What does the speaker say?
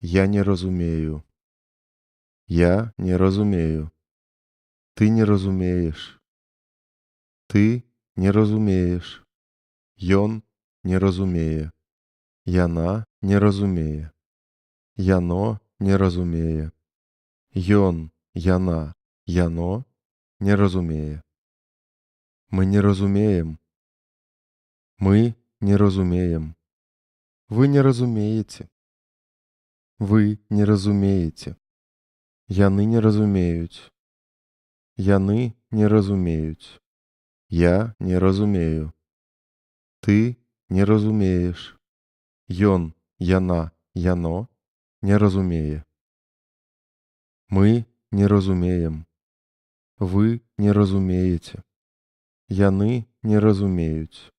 Я не разумею. Я не разумею. Ты не разумеешь. Ты не разумеешь. Ён не разумее. Яна не разумее. Яно не разумее. Ён, яна, яно не разумее. Мы не разумеем. Мы не разумеем. Вы не разумеете. Вы не разумеете. Яны не разумеюць. Яны не разумеюць. Я не разумею. Ты не разумееш. Ён, яна, яно не разумее. Мы не разумеем. Вы не разумееце. Яны не разумеюць.